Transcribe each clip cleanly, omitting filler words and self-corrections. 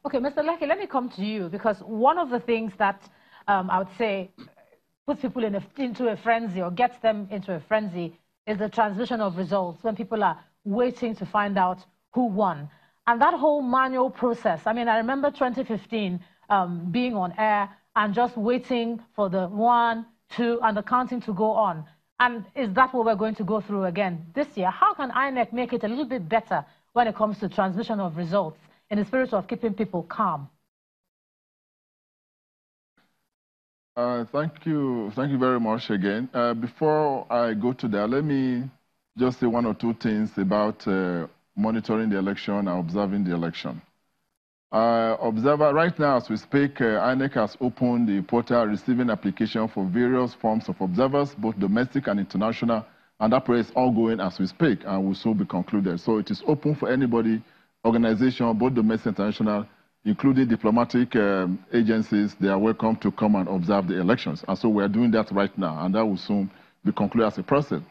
Okay, Mr. Lecky, let me come to you, because one of the things that I would say puts people into a frenzy or gets them into a frenzy is the transmission of results, when people are waiting to find out who won. And that whole manual process, I mean, I remember 2015 being on air and just waiting for the 1, 2, and the counting to go on. And is that what we're going to go through again this year? How can INEC make it a little bit better when it comes to transmission of results in the spirit of keeping people calm? Thank you very much again. Before I go to that, let me just say one or two things about monitoring the election and observing the election. Observer, right now as we speak, INEC has opened the portal receiving application for various forms of observers, both domestic and international, and that process is ongoing as we speak and will soon be concluded. So it is open for anybody, organization, both domestic and international, including diplomatic agencies. They are welcome to come and observe the elections. And so we are doing that right now, and that will soon be concluded as a process.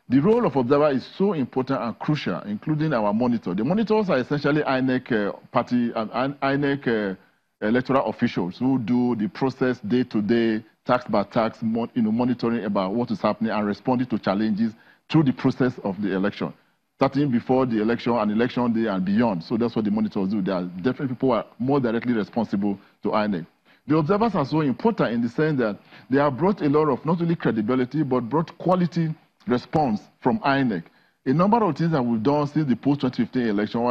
The role of observer is so important and crucial, including our monitor. The monitors are essentially INEC INEC electoral officials who do the process day-to-day, tax by tax, monitoring about what is happening and responding to challenges through the process of the election, starting before the election and election day and beyond. So that's what the monitors do. There are definitely people who are more directly responsible to INEC. The observers are so important in the sense that they have brought a lot of not only credibility, but brought quality response from INEC. A number of things that we've done since the post-2015 election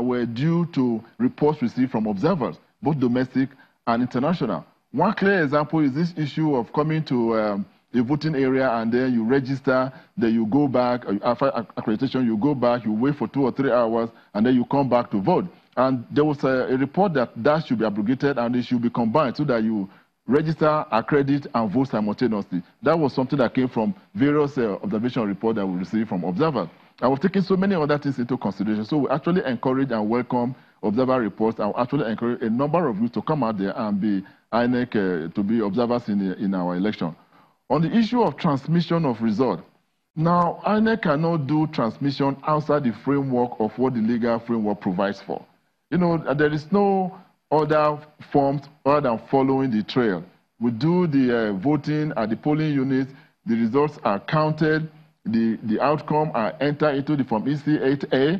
were due to reports received from observers, both domestic and international. One clear example is this issue of coming to a voting area and then you register, then you go back, after accreditation, you go back, you wait for 2 or 3 hours, and then you come back to vote. And there was a report that should be abrogated and it should be combined so that you register, accredit, and vote simultaneously. That was something that came from various observation reports that we received from observers. And we've taken so many other things into consideration. So we actually encourage and welcome observer reports, and actually encourage a number of you to come out there and be INEC to be observers in our election. On the issue of transmission of results, now INEC cannot do transmission outside the framework of what the legal framework provides for. You know, there is no other forms other than following the trail. We do the voting at the polling units, the results are counted, the outcome are entered into the Form EC8A.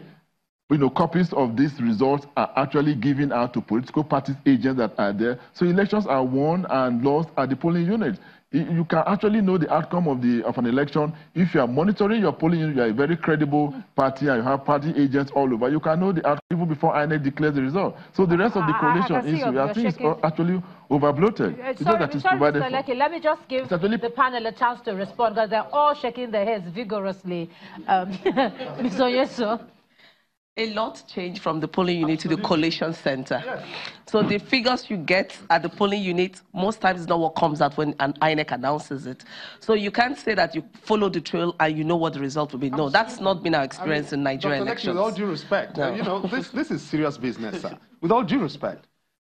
You know, copies of these results are actually given out to political parties, agents that are there. So elections are won and lost at the polling unit. You can actually know the outcome of an election if you are monitoring your polling unit. You are a very credible party and you have party agents all over. You can know the outcome even before INEC declares the result. So the rest of the coalition issue, I think, is actually over-bloated. Sorry, Mr. Lecky, let me just give the panel a chance to respond, because they're all shaking their heads vigorously. Mr. Yeso. A lot changed from the polling unit to the collation center. Yes. So the figures you get at the polling unit, most times is not what comes out when an INEC announces it. So you can't say that you follow the trail and you know what the result will be. No, that's not been our experience in Nigerian elections. With all due respect, no. You know, this is serious business, sir. With all due respect,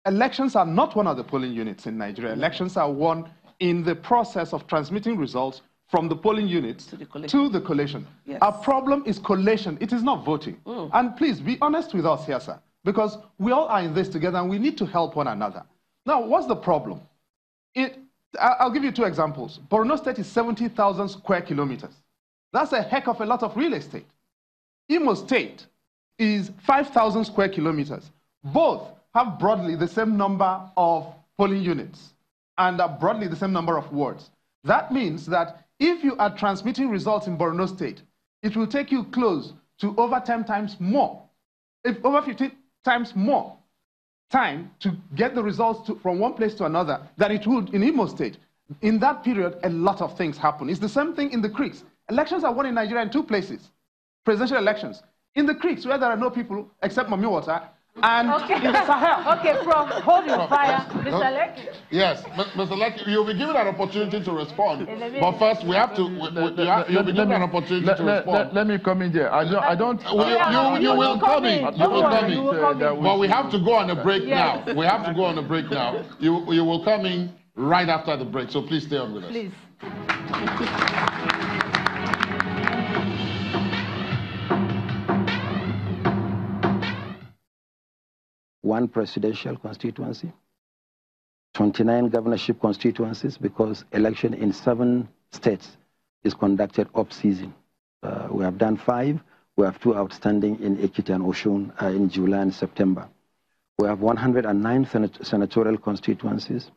elections are not one of the polling units in Nigeria. Elections are won in the process of transmitting results from the polling units to the collation. Yes. Our problem is collation. It is not voting. And please be honest with us here, sir, because we all are in this together and we need to help one another. Now, what's the problem? I'll give you 2 examples. Borno State is 70,000 square kilometers. That's a heck of a lot of real estate. Imo State is 5,000 square kilometers. Both have broadly the same number of polling units and broadly the same number of wards. That means that if you are transmitting results in Borno State, it will take you close to over 10 times more, over 15 times more time to get the results from one place to another than it would in Imo State. In that period, a lot of things happen. It's the same thing in the creeks. Elections are won in Nigeria in 2 places. Presidential elections. In the creeks, where there are no people except Mami Water, and in the Sahel. Okay, hold your fire, Mr. Lecky. Yes, Mr. Lecky, you'll be given an opportunity to respond. But first, we have to. You'll be given an opportunity to respond. Let me come in there. I don't. You will come in. You will come in. But we have to go on a break now. We have to go on a break now. You will come in right after the break. So please stay on with us. Please. 1 presidential constituency, 29 governorship constituencies, because election in 7 states is conducted off-season. We have done 5. We have 2 outstanding in Ekiti and Oshun in July and September. We have 109 senatorial constituencies.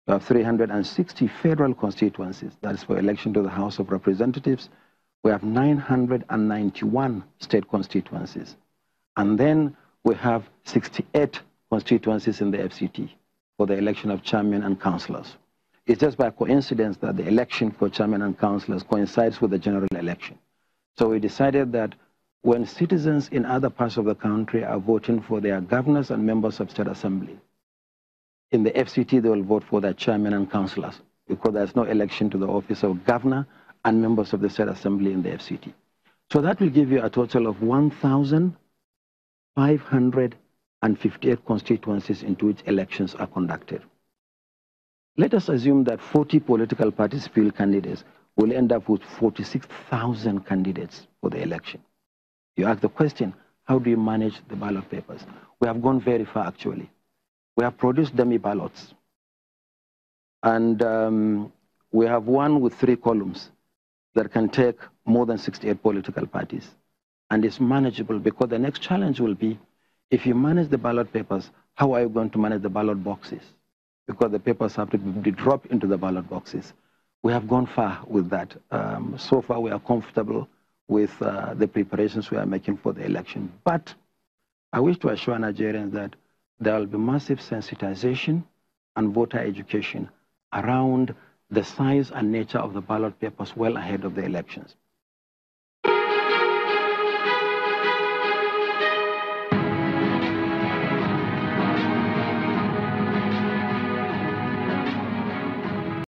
We have 360 federal constituencies. That is for election to the House of Representatives. We have 991 state constituencies. And then we have 68 constituencies in the FCT for the election of chairman and councillors. It's just by coincidence that the election for chairman and councillors coincides with the general election. So we decided that when citizens in other parts of the country are voting for their governors and members of state assembly, in the FCT they will vote for their chairman and councillors, because there's no election to the office of governor and members of the state assembly in the FCT. So that will give you a total of 1,558 constituencies into which elections are conducted. Let us assume that 40 political parties field candidates will end up with 46,000 candidates for the election. You ask the question, how do you manage the ballot papers? We have gone very far, actually. We have produced dummy ballots. And we have one with 3 columns that can take more than 68 political parties. And it's manageable, because the next challenge will be, if you manage the ballot papers, how are you going to manage the ballot boxes? Because the papers have to be dropped into the ballot boxes. We have gone far with that. So far, we are comfortable with the preparations we are making for the election. But I wish to assure Nigerians that there will be massive sensitization and voter education around the size and nature of the ballot papers well ahead of the elections.